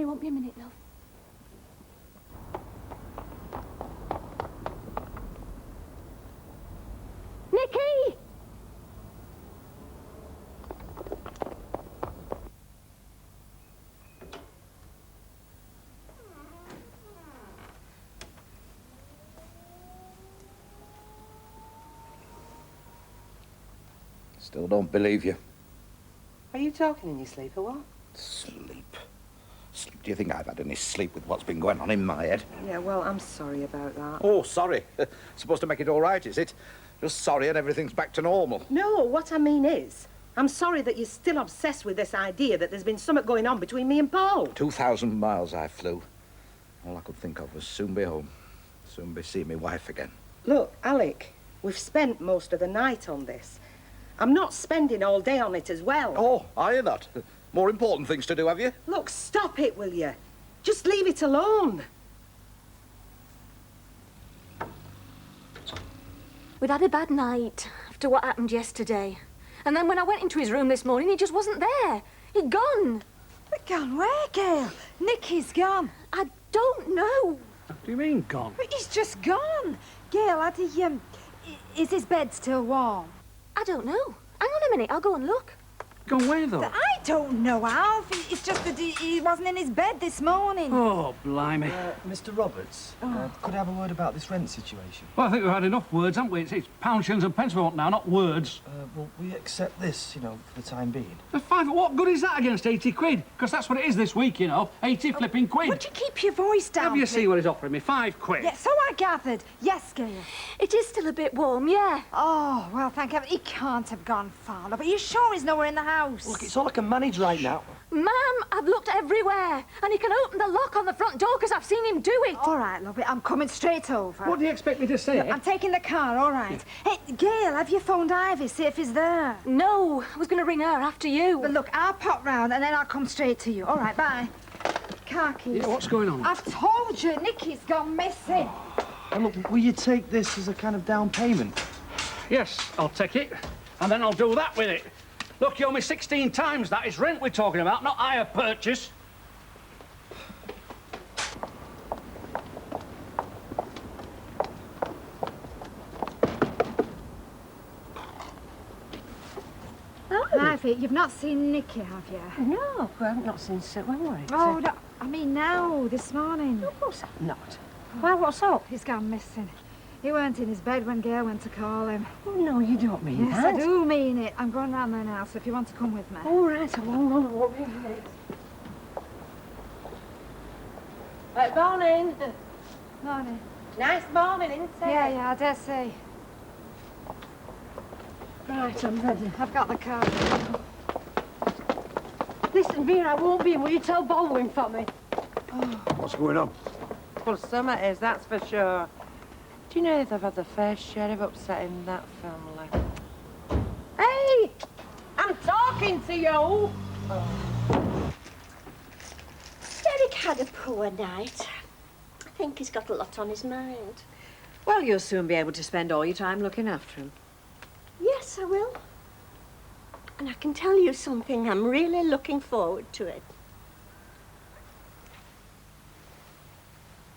Mummy, won't be a minute, love. Nicky! Still don't believe you. Are you talking in your sleep or what? Sleep? Do you think I've had any sleep with what's been going on in my head? Yeah, well, I'm sorry about that. Oh, sorry. Supposed to make it all right, is it? Just sorry and everything's back to normal. No, what I mean is, I'm sorry that you're still obsessed with this idea that there's been something going on between me and Paul. 2,000 miles I flew. All I could think of was soon be home. Soon be seeing my wife again. Look, Alec, we've spent most of the night on this. I'm not spending all day on it as well. Oh, are you not? More important things to do, have you? Look, stop it, will you? Just leave it alone. We'd had a bad night after what happened yesterday. And then when I went into his room this morning, he just wasn't there. He'd gone. But gone where, Gail? Nicky's gone. I don't know. What do you mean, gone? But he's just gone. Gail, is his bed still warm? I don't know. Hang on a minute, I'll go and look. Gone where, though? I don't know, Alf. It's just that he wasn't in his bed this morning. Oh, blimey. Mr. Roberts, could I have a word about this rent situation? Well, I think we've had enough words, haven't we? It's pounds, shillings and pence we want now, not words. Well, we accept this, you know, for the time being. But fine, what good is that against 80 quid? Because that's what it is this week, you know. 80 flipping quid. Would you keep your voice down, Have you please? see what he's offering me? 5 quid. Yeah, so I gathered. Yes, Gail. It is still a bit warm, yeah. Oh, well, thank heaven. He can't have gone far. But are you sure he's nowhere in the house? Look, it's all I can manage right now. Ma'am, I've looked everywhere. And he can open the lock on the front door because I've seen him do it. All right, lovely. I'm coming straight over. What do you expect me to say? I'm taking the car, all right. Hey, Gail, have you phoned Ivy, see if he's there? No, I was going to ring her after you. But look, I'll pop round and then I'll come straight to you. All right, bye. Car keys. Yeah, what's going on? I've told you, Nicky's gone missing. And look, will you take this as a kind of down payment? Yes, I'll take it. And then I'll do that with it. Look, you owe me 16 times that. It's rent we're talking about, not hire purchase. Oh. Ivy, you've not seen Nicky, have you? No, we haven't not since when were it? Oh, no, I mean now, this morning. Of course I've not. Well, what's up? He's gone missing. He weren't in his bed when Gail went to call him. Oh, no, you don't mean Yes, that. I do mean it. I'm going round there now, so if you want to come with me. All right, I won't be late. Morning. Morning. Nice morning, isn't it? Yeah, I dare say. Right, I'm ready. I've got the car. Listen, Vera, I won't be in. Will you tell Baldwin for me? What's going on? Well, summer is, that's for sure. Do you know they've had the fair share of upsetting that family? Hey! I'm talking to you! Derek had a poor night. I think he's got a lot on his mind. Well, you'll soon be able to spend all your time looking after him. Yes, I will. And I can tell you something, I'm really looking forward to it.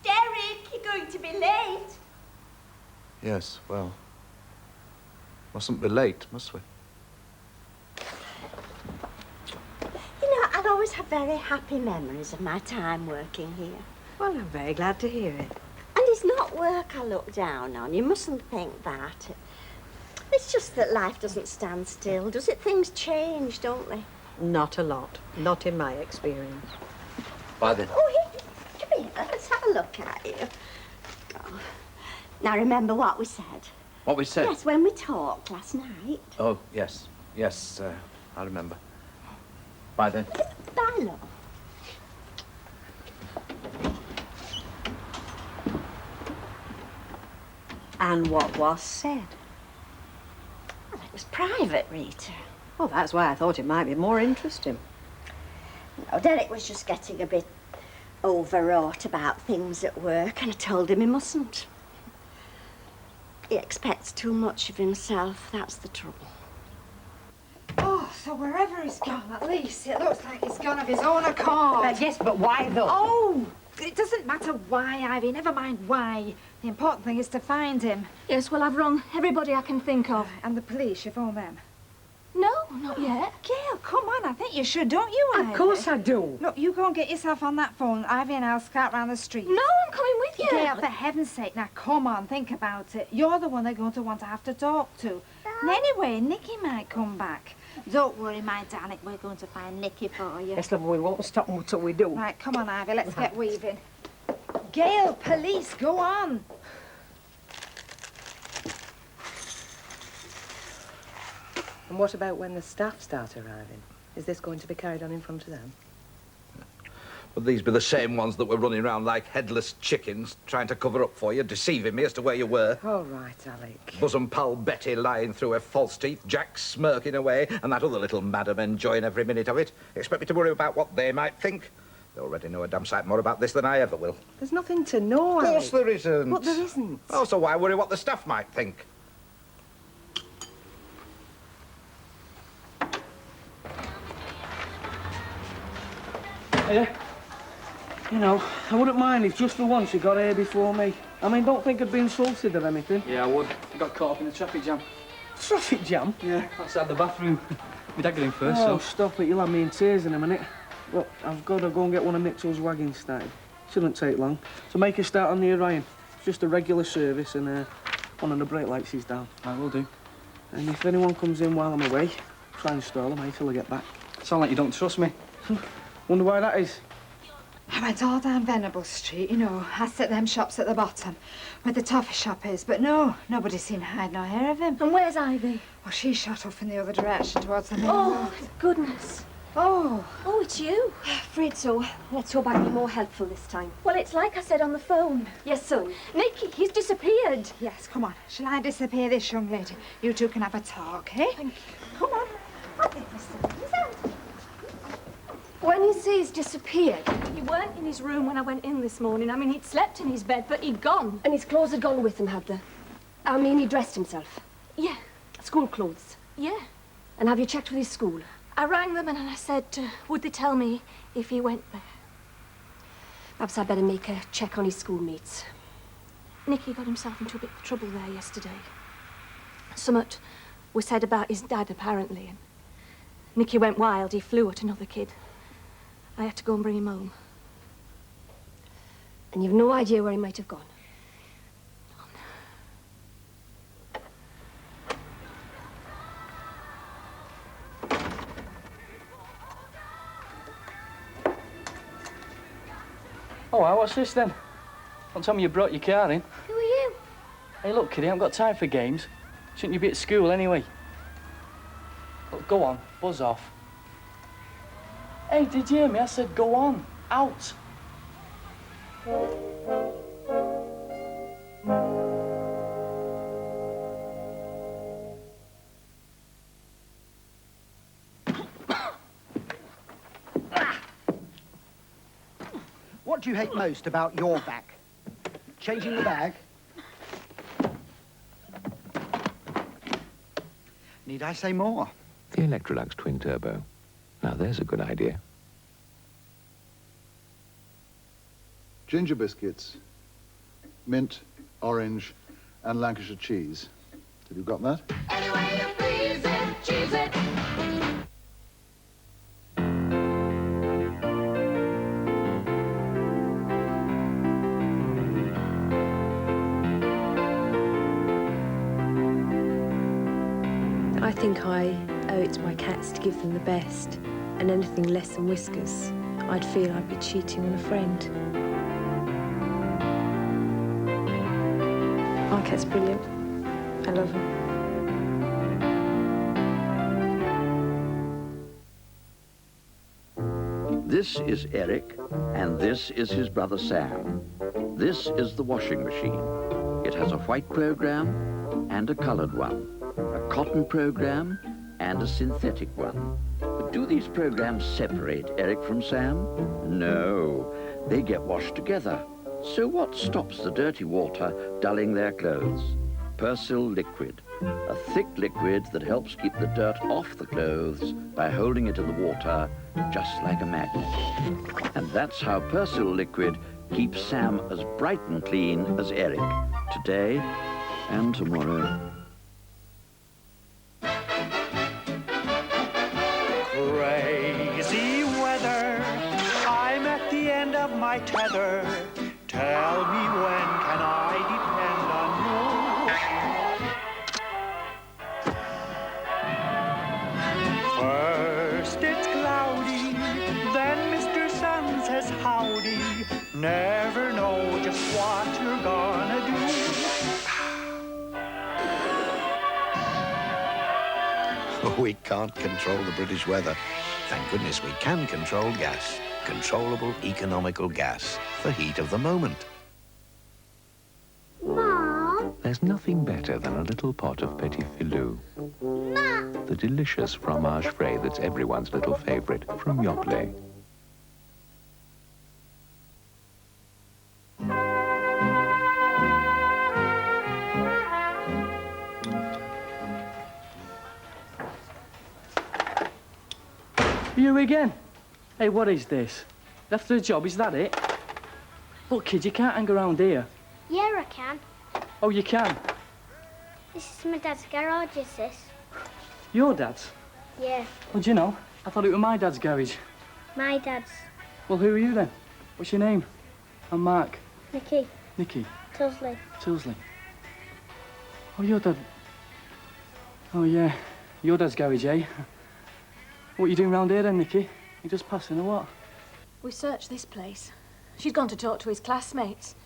Derek, you're going to be late. Yes, well, mustn't be late, must we? You know, I'll always have very happy memories of my time working here. Well, I'm very glad to hear it. And it's not work I look down on. You mustn't think that. It's just that life doesn't stand still, does it? Things change, don't they? Not a lot. Not in my experience. Bye then. Oh, here, come here. Let's have a look at you. Oh. Now, remember what we said? What we said? Yes, when we talked last night. Oh, yes. Yes, I remember. Bye then. Bye, love. And what was said? Well, it was private, Rita. Oh, that's why I thought it might be more interesting. No, Derek was just getting a bit overwrought about things at work, and I told him he mustn't. He expects too much of himself, that's the trouble. Oh, So wherever he's gone, at least it looks like he's gone of his own accord. Yes, but why though? Oh, it doesn't matter why, Ivy. Never mind why. The important thing is to find him. Yes, well, I've rung everybody I can think of. And the police, you phone them. No, not yet. Gail, come on. I think you should, don't you, Ivy? Of course I do. Look, you go and get yourself on that phone. Ivy and I'll scout round the street. No, I'm coming with you. Gail, for heaven's sake, now come on, think about it. You're the one they're going to want to have to talk to. And anyway, Nicky might come back. Don't worry, my darling, we're going to find Nicky for you. Yes, love, we won't stop until we do. Right, come on, Ivy, let's get weaving. Gail, police, go on. And what about when the staff start arriving? Is this going to be carried on in front of them? But these be the same ones that were running around like headless chickens, trying to cover up for you, deceiving me as to where you were. All right, Alec. Bosom pal Betty lying through her false teeth, Jack smirking away, and that other little madam enjoying every minute of it. Expect me to worry about what they might think? They already know a damn sight more about this than I ever will. There's nothing to know, Of course Alec. there isn't. But there isn't. Oh, so why worry what the staff might think? Yeah. You know, I wouldn't mind if just for once you got here before me. I mean, don't think I'd be insulted or anything. Yeah, I would. I got caught up in the traffic jam. Traffic jam? Yeah, outside the bathroom. My dad got in first, Oh, so... stop it. You'll have me in tears in a minute. Look, I've got to go and get one of Mitchell's wagons started. Shouldn't take long. So make a start on the Orion. It's just a regular service and one of the brake lights is down. I will do. And if anyone comes in while I'm away, try and stall them, till I get back. Sound like you don't trust me. Wonder why that is. I went all down Venable Street, you know, past at them shops at the bottom, where the toffee shop is, but no, nobody seen hide nor hair of him. And where's Ivy? Well, she shot off in the other direction towards the main Oh, road. goodness. Oh. Oh, it's you. Afraid so. Let's hope I can be more helpful this time. Well, it's like I said on the phone. Yes, son. Nicky, he's disappeared. Yes, come on. Shall I disappear this young lady? You two can have a talk, eh? Thank you. Come on. I'll take Mr. Things out. When you say he's disappeared, He weren't in his room when I went in this morning. I mean, he'd slept in his bed, but he'd gone. and his clothes had gone with him, had they? I mean, he dressed himself. Yeah, School clothes. yeah. And have you checked with his school? I rang them and I said, would they tell me if he went there? Perhaps I'd better make a check on his schoolmates. Nicky got himself into a bit of trouble there yesterday. Summat was said about his dad, apparently, and Nicky went wild. He flew at another kid. I had to go and bring him home. And you've no idea where he might have gone. Oh, well, what's this then? Don't tell me you brought your car in. Who are you? Hey, look, kiddie, I haven't got time for games. Shouldn't you be at school anyway? Look, go on, buzz off. Hey, did you hear me? I said go on, out. What do you hate most about your back? Changing the bag? Need I say more? The Electrolux Twin Turbo. Now there's a good idea. Ginger biscuits, mint, orange, and Lancashire cheese. Have you got that? Any way you please it, choose it. I think I owe it to my cats to give them the best, and anything less than whiskers, I'd feel I'd be cheating on a friend. My cat's brilliant. I love him. This is Eric, and this is his brother Sam. This is the washing machine. It has a white program and a colored one, a cotton program and a synthetic one. But do these programs separate Eric from Sam? No, they get washed together. So what stops the dirty water dulling their clothes? Persil liquid, a thick liquid that helps keep the dirt off the clothes by holding it in the water just like a magnet. And that's how Persil liquid keeps Sam as bright and clean as Eric, today and tomorrow. Crazy weather, I'm at the end of my tether. Tell me, when can I depend on you? First it's cloudy, then Mr. Sun says howdy. Never know just what you're gonna do. We can't control the British weather. Thank goodness we can control gas. Controllable, economical gas for heat of the moment. Mom? There's nothing better than a little pot of petit filou. Mom. The delicious fromage frais that's everyone's little favourite from Yoplait. You again? Hey, what is this? After the job, is that it? Look, kid, you can't hang around here. Yeah, I can. Oh, you can? This is my dad's garage, is this? Your dad's? Yeah, Well, do you know, I thought it was my dad's garage. my dad's. Well, who are you then? What's your name? I'm Mark. Nicky, Nicky. Tilsley. Tilsley. Oh, your dad... Oh, yeah. Your dad's garage, eh? What are you doing round here then, Nicky? You just passing or what? We searched this place. She's gone to talk to his classmates.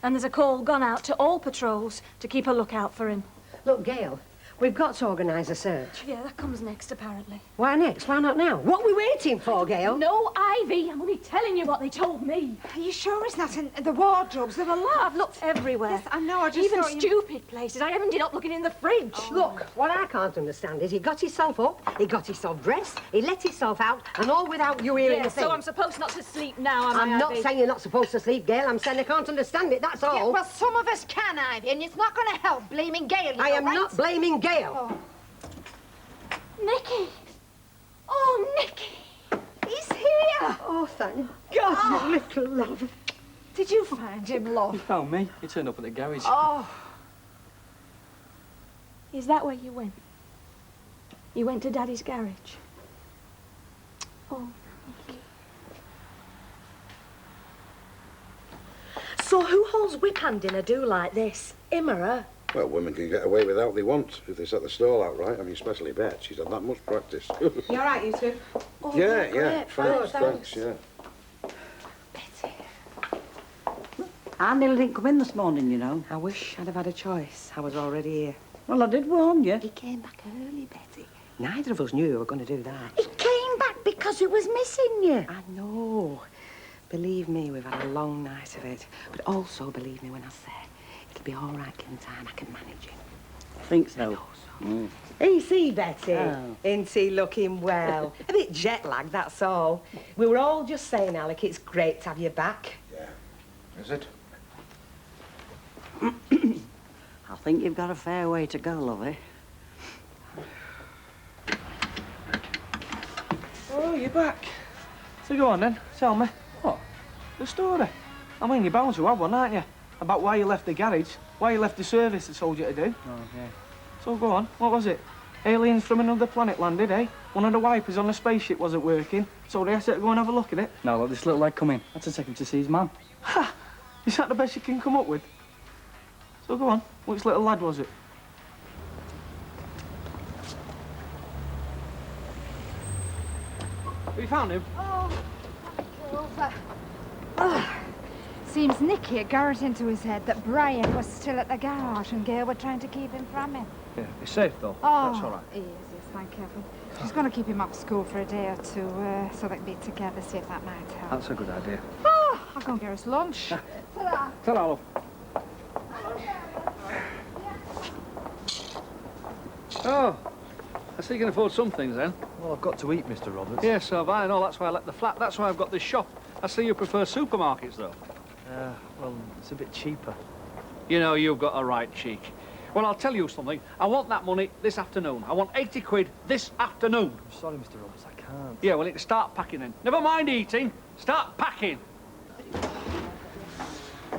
And there's a call gone out to all patrols to keep a lookout for him. Look, Gail, we've got to organise a search. Yeah, that comes next, apparently. Why next? Why not now? What are we waiting for, Gail? No, Ivy. I'm only telling you what they told me. Are you sure it's not in the wardrobes? There were lots. I've looked everywhere. Yes, I know. I just Even thought you... stupid places. I ended up looking in the fridge. Oh. Look, what I can't understand is he got himself up, he got himself dressed, he let himself out, and all without you hearing Yeah, a thing. so I'm supposed not to sleep now, am I, I'm not Ivy? saying you're not supposed to sleep, Gail. I'm saying I can't understand it, that's all. Yeah, well, some of us can, Ivy, and it's not going to help blaming Gail. I am not blaming Gail. Oh. Nicky! Oh, Nicky! He's here! Oh, thank God, you little love. Did you find him, love? You found me. You turned up at the garage. Oh. Is that where you went? You went to Daddy's garage? Oh, Nicky. So who holds whip hand in a do like this? Him or her? Well, women can get away with what they want if they set the stall out right. I mean, especially Bet. She's had that much practice. You all right, you two? Oh, yeah, great. Thanks, yeah. I nearly didn't come in this morning, you know. I wish I'd have had a choice. I was already here. Well, I did warn you. He came back early, Betty. Neither of us knew you were going to do that. He came back because he was missing you. I know. Believe me, we've had a long night of it. But also, believe me when I say, it'll be all right in time. I can manage it. I think so. Easy, Betty. Oh. Ain't he looking well? A bit jet-lagged, that's all. We were all just saying, Alec, it's great to have you back. Yeah. Is it? I think you've got a fair way to go, lovey. Oh, you're back. So go on then, tell me. What? The story. I mean, you're bound to have one, aren't you? About why you left the garage, why you left the service I told you to do. Oh, yeah. So go on, what was it? Aliens from another planet landed, eh? One of the wipers on the spaceship wasn't working, so they asked you to go and have a look at it. Now, let this little lad come in. I had to take him to see his man. Ha! Is that the best you can come up with? So go on, which little lad was it? Have you found him? Oh, seems Nicky had got it into his head that Brian was still at the garage and Gail were trying to keep him from him. Yeah, he's safe though. Oh, That's all right. He is, yes, thank you. She's going to keep him off school for a day or two so they can be together, see if that might help. That's a good idea. Oh, I'll go and get us lunch. Ta-ra. Ta-ra, love. Oh, I see you can afford some things then. Well, I've got to eat, Mr. Roberts. Yes, so have I. No, that's why I let the flat. That's why I've got this shop. I see you prefer supermarkets, though. Well, it's a bit cheaper. You know, you've got a right cheek. Well, I'll tell you something. I want that money this afternoon. I want 80 quid this afternoon. I'm sorry, Mr. Roberts, I can't. Yeah, well, start packing then. Never mind eating. Start packing.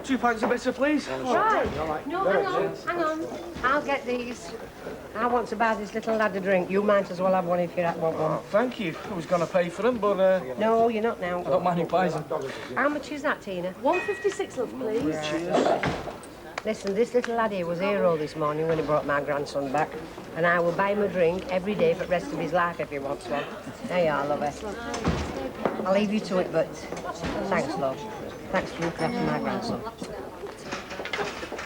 2 pints of bitter, please. Right. No, hang on. I'll get these. I want to buy this little lad a drink. You might as well have one if you want one. Thank you. I was going to pay for them, but... No, you're not now. I don't mind who buys them. How much is that, Tina? £1.56, love, please. Cheers. Listen, this little lad here was a hero this morning when he brought my grandson back. And I will buy him a drink every day for the rest of his life if he wants one. There you are, love. I'll leave you to it, but thanks, love. Thanks for looking after my grandson.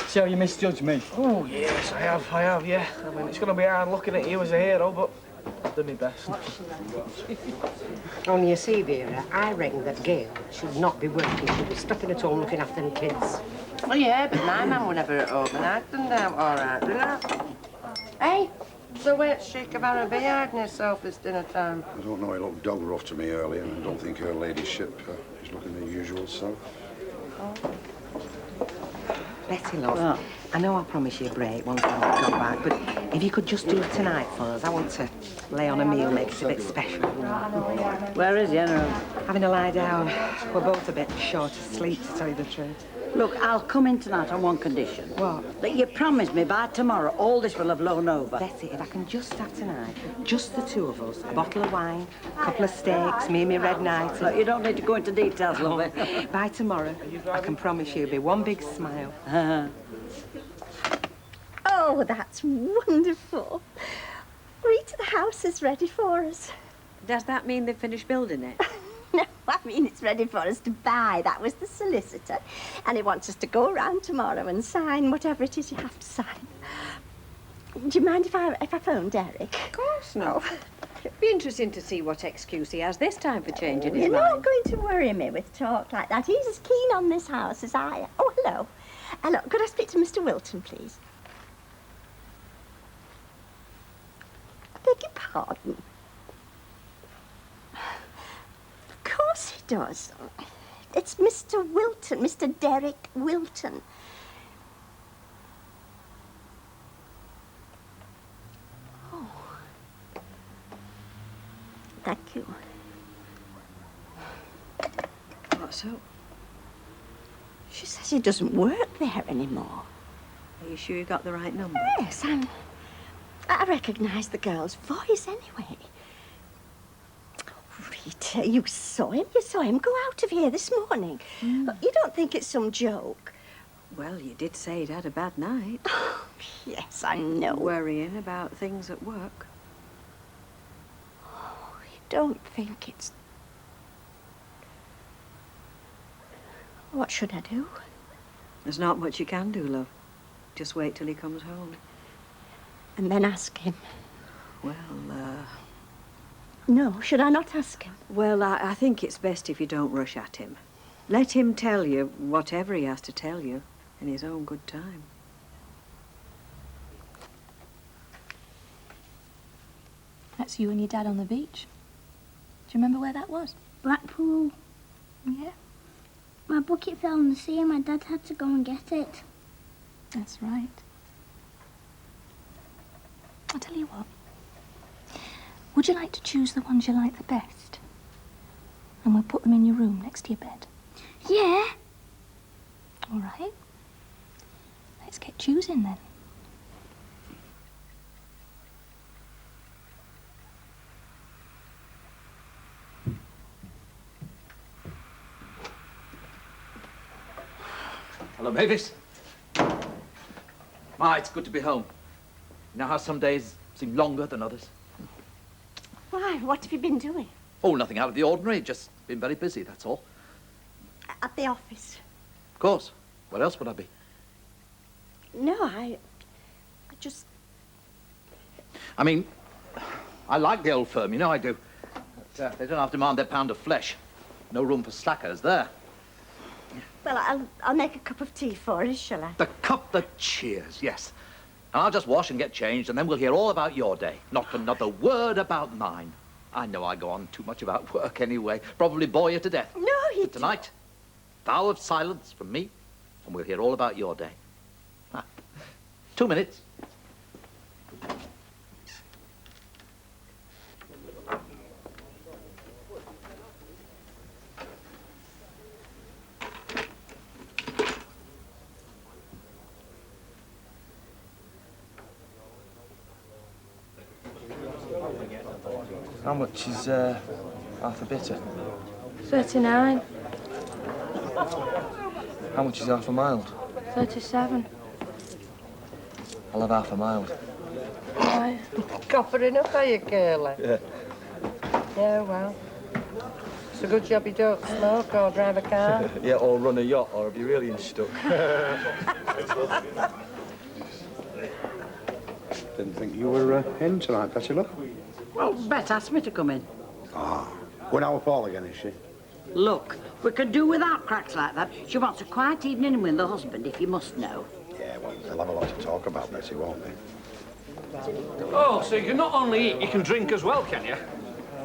See how you misjudged me? Oh, yes, I have, yeah. I mean, it's going to be hard looking at you as a hero, but I've done my best. Only you see, Vera, I reckon that Gail should not be working. She'd be stuck at home looking after the kids. Oh, yeah, but my mum was never at home, and I've done that all right, didn't I? Hey, so where's she about a beer hiding herself this dinner time? I don't know, he looked dog rough to me earlier, and I don't think her ladyship is looking the usual self. Betty, love, I know I promised you a break once I got back, but if you could just do it tonight for us, I want to lay on a meal, make it a bit special. Where is General? Having a lie down. We're both a bit short of sleep, to tell you the truth. Look, I'll come in tonight on one condition. What? That you promise me by tomorrow all this will have blown over. Betty, if I can just have tonight, just the two of us, a bottle of wine, a couple of steaks, me and me red night. Look, you don't need to go into details, lovey. By tomorrow, I can promise you it'll be one big smile. Oh, that's wonderful. Rita, the house is ready for us. Does that mean they've finished building it? No, I mean it's ready for us to buy. That was the solicitor. And he wants us to go around tomorrow and sign whatever it is you have to sign. Do you mind if I phone Derek? Of course not. It'd be interesting to see what excuse he has this time for changing his You're mind. not going to worry me with talk like that. He's as keen on this house as I am. Oh, hello. Hello, could I speak to Mr. Wilton, please? I beg your pardon. Of course he does. It's Mr. Wilton, Mr. Derek Wilton. Oh. Thank you. What so? She says he doesn't work there anymore. Are you sure you got the right number? Yes, I recognise the girl's voice anyway. Rita, you saw him. You saw him go out of here this morning. You don't think it's some joke? Well, you did say he'd had a bad night. Oh, yes, I know. Worrying about things at work. Oh, you don't think it's... What should I do? There's not much you can do, love. Just wait till he comes home. And then ask him? Well, No, should I not ask him? Well, I think it's best if you don't rush at him. Let him tell you whatever he has to tell you in his own good time. That's you and your dad on the beach. Do you remember where that was? Blackpool. Yeah. My bucket fell in the sea and my dad had to go and get it. That's right. I'll tell you what. Would you like to choose the ones you like the best? And we'll put them in your room next to your bed. Yeah. All right. Let's get choosing then. Hello, Mavis. Ma, it's good to be home. You know how some days seem longer than others? Why? What have you been doing? Oh, nothing out of the ordinary. Just been very busy, that's all. At the office? Of course. Where else would I be? No, I just... I mean, I like the old firm, you know I do. But, they don't have to demand their pound of flesh. No room for slackers there. Well, I'll make a cup of tea for us, shall I? The cup that cheers, yes. And I'll just wash and get changed, and then we'll hear all about your day. Not another word about mine. I know I go on too much about work anyway. Probably bore you to death. No, you But tonight, vow of silence from me, and we'll hear all about your day. Ah, 2 minutes. How much is half a bitter? 39. How much is half a mild? 37. I'll have half a mild. Right. Copper enough, are you, Curly? Yeah. Yeah, well. It's a good job you don't smoke or drive a car. Yeah, or run a yacht, or I'll be really stuck. Didn't think you were in tonight, Petula. Well, Bet asked me to come in. Ah, going out with Paul again, is she? Look, we could do without cracks like that. She wants a quiet evening with the husband, if you must know. Yeah, well, they'll have a lot to talk about, Betty, won't they? Oh, so you can not only eat, you can drink as well, can you?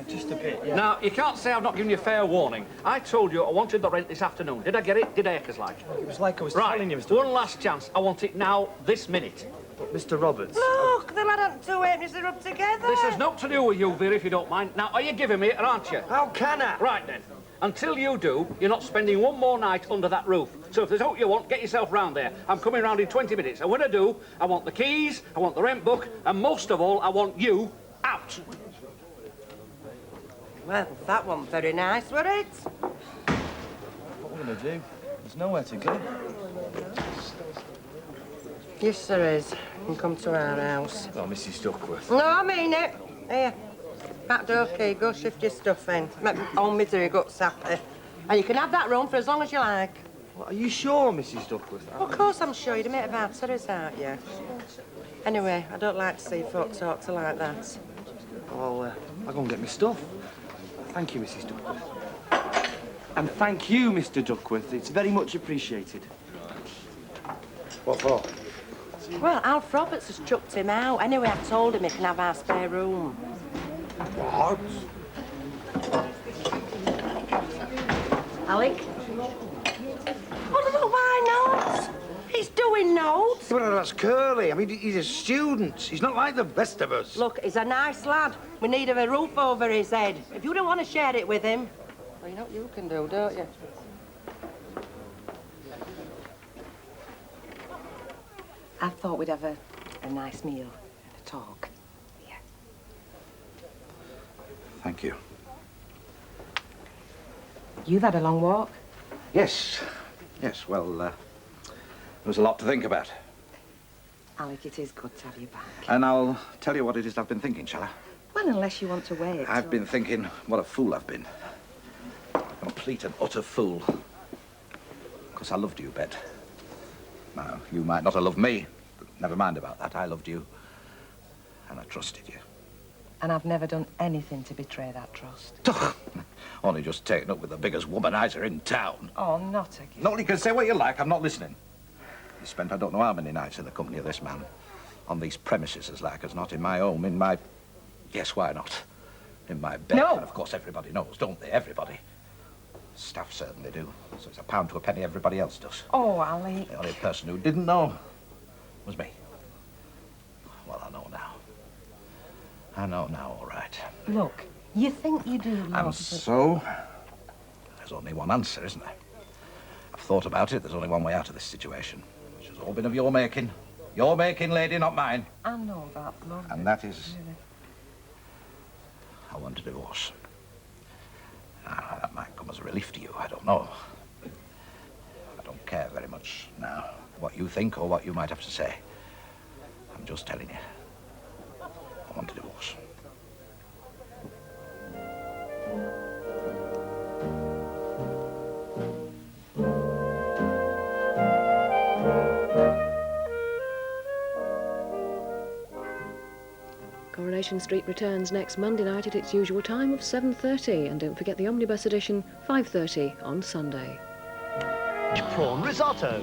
Just a bit, yeah. Now, you can't say I've not given you fair warning. I told you I wanted the rent this afternoon. Did I get it? Did Acres like? It was like I was right. telling you, Mr. One last chance. I want it now, this minute. But Mr. Roberts... Look, the lad and two halfpennies are up together. This has naught to do with you, Vera, if you don't mind. Now, are you giving me it, or aren't you? How can I? Right, then. Until you do, you're not spending one more night under that roof. So if there's aught you want, get yourself round there. I'm coming round in 20 minutes. And when I do, I want the keys, I want the rent book, and most of all, I want you out. Well, that wasn't very nice, were it? What are we going to do? There's nowhere to go. Yes, there is. You can come to our house. Oh, Mrs. Duckworth. No, I mean it. Here. Back door key. Go shift your stuff in. Make old misery guts happy. And you can have that room for as long as you like. Well, are you sure, Mrs. Duckworth? Of course I'm sure. You'd admit about Sarah's, aren't you? Anyway, I don't like to see folk talk to like that. Well, I'll go and get my stuff. Thank you, Mrs. Duckworth. And thank you, Mr. Duckworth. It's very much appreciated. What for? Well, Alf Roberts has chucked him out. Anyway, I've told him he can have our spare room. What? Alec? Well, why not? He's doing notes. Well, that's Curly. I mean, he's a student. He's not like the rest of us. Look, he's a nice lad. We need a roof over his head. If you don't want to share it with him, well, you know what you can do, don't you? I thought we'd have a nice meal and a talk. Yeah. Thank you. You've had a long walk. Yes. Yes, well, there was a lot to think about. Alec, it is good to have you back. And I'll tell you what it is I've been thinking, shall I? Well, unless you want to wait. I've been thinking what a fool I've been. A complete and utter fool. Because I loved you, Bet. Now, you might not have loved me, but never mind about that. I loved you, and I trusted you. And I've never done anything to betray that trust. Only just taken up with the biggest womanizer in town. Oh, not again. No, you can say what you like. I'm not listening. You spent I don't know how many nights in the company of this man. On these premises, as like as not, in my home, in my... Yes, why not? In my bed. No. And of course, everybody knows, don't they? Everybody. Staff certainly do. So it's a pound to a penny everybody else does. Oh, Alec. The only person who didn't know was me. Well, I know now. I know now, all right. Look, you think you do love... And so, there's only one answer, isn't there? I've thought about it. There's only one way out of this situation, which has all been of your making. Your making, lady, not mine. I know that, love. And that is... I want a divorce. Now, that might come as a relief to you, I don't know. I don't care very much now what you think or what you might have to say. I'm just telling you. I want a divorce. Coronation Street returns next Monday night at its usual time of 7:30, and don't forget the omnibus edition 5:30 on Sunday. Prawn risotto.